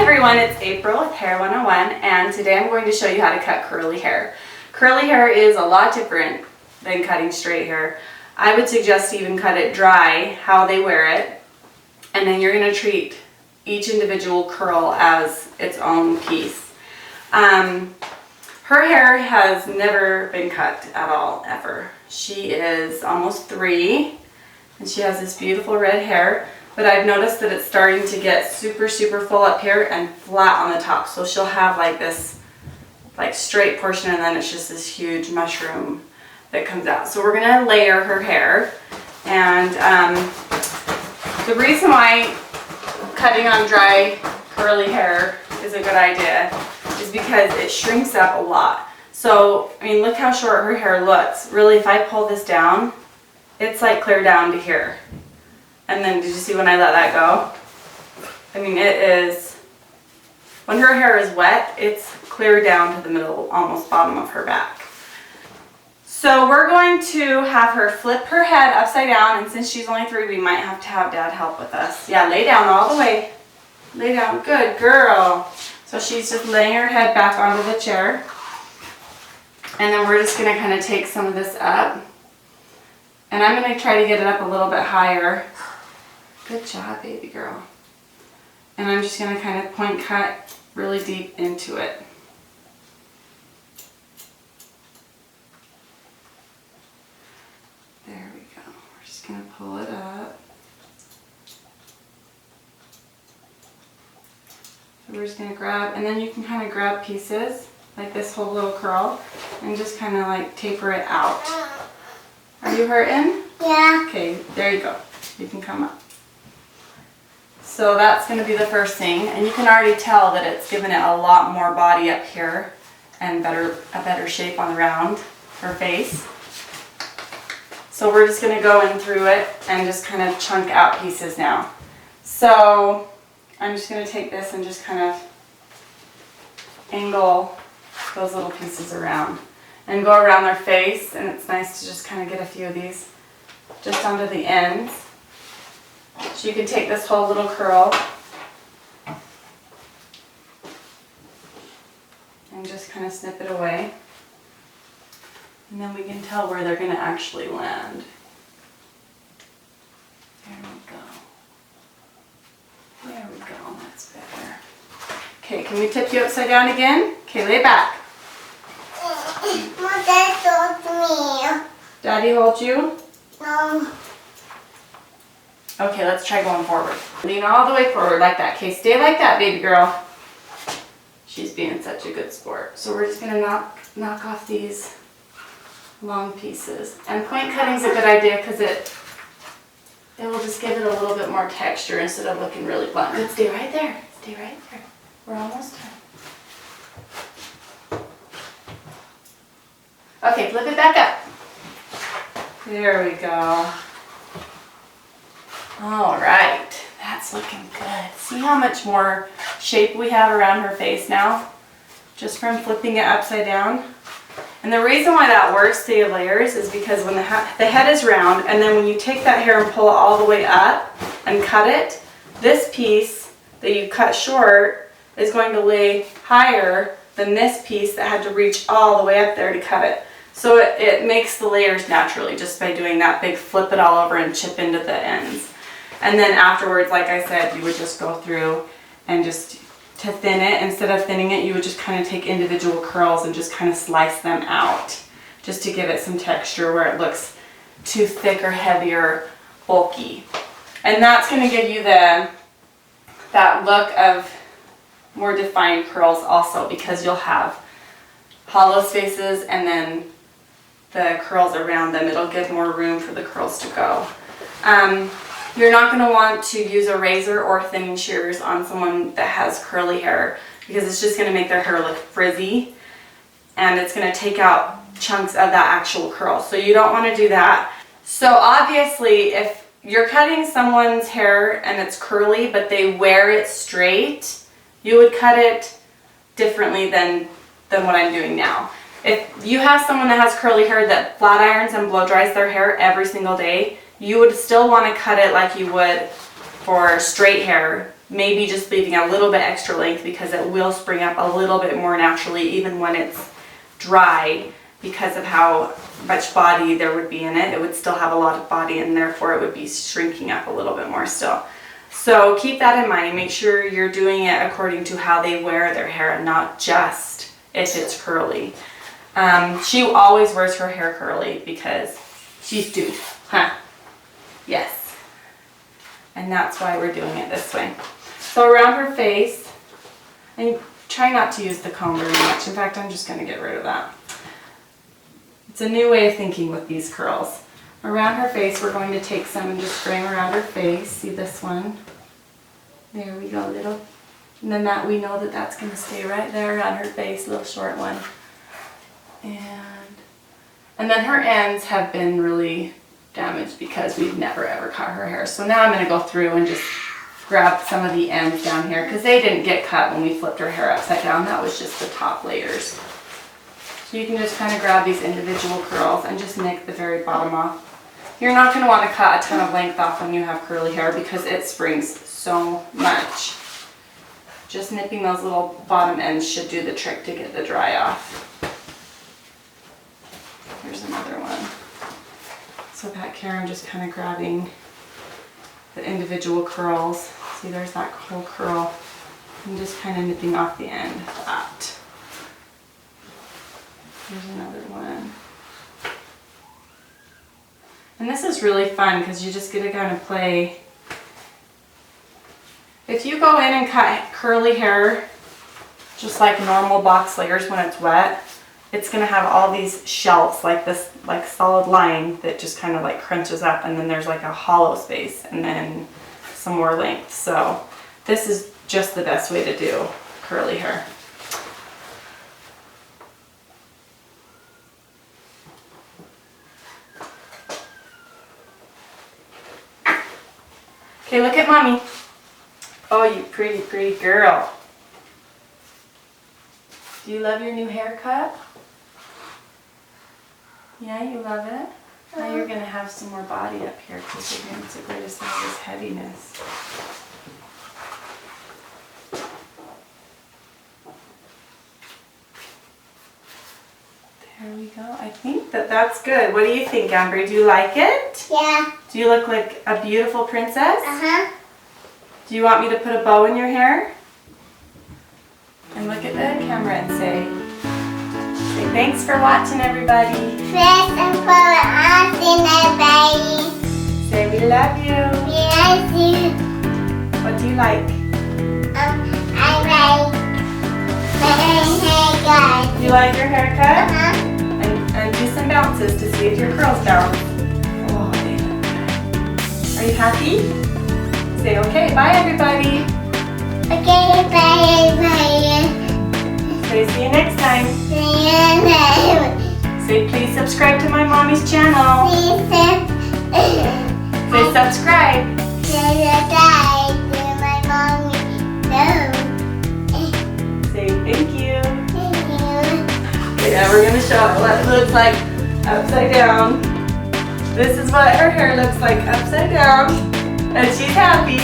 everyone, it's April with Hair 101, and today I'm going to show you how to cut curly hair. Curly hair is a lot different than cutting straight hair. I would suggest to even cut it dry, how they wear it, and then you're going to treat each individual curl as its own piece. Her hair has never been cut at all, ever. She is almost 3, and she has this beautiful red hair. But I've noticed that it's starting to get super full up here and flat on the top. So she'll have like this straight portion, and then it's just this huge mushroom that comes out. So we're gonna layer her hair. And the reason why cutting on dry curly hair is a good idea is because it shrinks up a lot. So, I mean, look how short her hair looks. Really, if I pull this down, it's like clear down to here. And then, did you see when I let that go? I mean, it is, when her hair is wet, it's clear down to the middle, almost bottom of her back. So we're going to have her flip her head upside down, and since she's only 3, we might have to have Dad help with us. Yeah, lay down all the way. Lay down, good girl. So she's just laying her head back onto the chair. And then we're just gonna kind of take some of this up. And I'm gonna try to get it up a little bit higher. Good job, baby girl. And I'm just going to kind of point cut really deep into it. There we go. We're just going to pull it up. So we're just going to grab, and then you can kind of grab pieces, like this whole little curl, and just kind of like taper it out. Are you hurting? Yeah. Okay, there you go. You can come up. So that's going to be the first thing, and you can already tell that it's given it a lot more body up here and a better shape on around her face. So we're just going to go in through it and just kind of chunk out pieces now. So I'm just going to take this and just kind of angle those little pieces around and go around their face, and it's nice to just kind of get a few of these just onto the ends. So you can take this whole little curl and just kind of snip it away. And then we can tell where they're going to actually land. There we go. There we go, that's better. Okay, can we tip you upside down again? Okay, lay back. Dad told me. Daddy hold you? No. Okay, let's try going forward. Lean all the way forward like that. Okay, stay like that, baby girl. She's being such a good sport. So we're just gonna knock off these long pieces. And point cutting is a good idea because it will just give it a little bit more texture instead of looking really blunt. Good, stay right there. Stay right there. We're almost done. Okay, flip it back up. There we go. All right, that's looking good. See how much more shape we have around her face now, just from flipping it upside down? And the reason why that works, the layers, is because when the head is round, and then when you take that hair and pull it all the way up and cut it, this piece that you cut short is going to lay higher than this piece that had to reach all the way up there to cut it. So it makes the layers naturally just by doing that big flip it all over and chip into the ends. And then afterwards, like I said, you would just go through and just to thin it, instead of thinning it, you would just kind of take individual curls and just kind of slice them out just to give it some texture where it looks too thick or heavy or bulky. And that's going to give you that look of more defined curls also, because you'll have hollow spaces and then the curls around them. It'll give more room for the curls to go. You're not going to want to use a razor or thinning shears on someone that has curly hair, because it's just going to make their hair look frizzy and it's going to take out chunks of that actual curl. So you don't want to do that. So obviously, if you're cutting someone's hair and it's curly but they wear it straight, you would cut it differently than what I'm doing now. If you have someone that has curly hair that flat irons and blow dries their hair every single day, you would still want to cut it like you would for straight hair maybe just leaving a little bit extra length because it will spring up a little bit more naturally even when it's dry, because of how much body there would be in it. It would still have a lot of body and therefore it would be shrinking up a little bit more still. So keep that in mind. Make sure you're doing it according to how they wear their hair and not just if it's curly. She always wears her hair curly because she's dude, huh? Yes. And that's why we're doing it this way. So around her face, and try not to use the comb very much. In fact, I'm just going to get rid of that. It's a new way of thinking with these curls. Around her face, we're going to take some and just bring around her face. See this one? There we go, little. And then that we know that that's going to stay right there around her face, little short one. And then her ends have been really damaged because we've never ever cut her hair. So now I'm going to go through and just grab some of the ends down here because they didn't get cut when we flipped her hair upside down. That was just the top layers. So you can just kind of grab these individual curls and just nick the very bottom off. You're not going to want to cut a ton of length off when you have curly hair because it springs so much. Just nipping those little bottom ends should do the trick to get the dry off. Here's another one. So back here I'm just kind of grabbing the individual curls. See, there's that whole curl. I'm just kind of nipping off the end of that. Here's another one. And this is really fun because you just get to kind of play. If you go in and cut curly hair just like normal box layers when it's wet, it's going to have all these shelves like this, like solid line that just kind of like crunches up, and then there's like a hollow space and then some more length. So this is just the best way to do curly hair. Okay, look at mommy. Oh, you pretty, pretty girl. Do you love your new haircut? Yeah, you love it? Now you're going to have some more body up here because you're going to get rid of some of this heaviness. There we go. I think that that's good. What do you think, Amber? Do you like it? Yeah. Do you look like a beautiful princess? Uh-huh. Do you want me to put a bow in your hair? And look at the camera and say thanks for watching, everybody. Thanks for watching, everybody. Say we love you. We love you. What do you like? I like my haircut. You like your haircut? Uh-huh. And do some bounces to see if your curls bounce. Oh, they look good. Are you happy? Say okay. Bye, everybody. Okay, bye, everybody. Say see you next time. See you next. Say please subscribe to my mommy's channel. Please Say subscribe. subscribe to my mommy. No. Say thank you. Thank you. Okay, now we're gonna show what it looks like upside down. This is what her hair looks like upside down. And she's happy.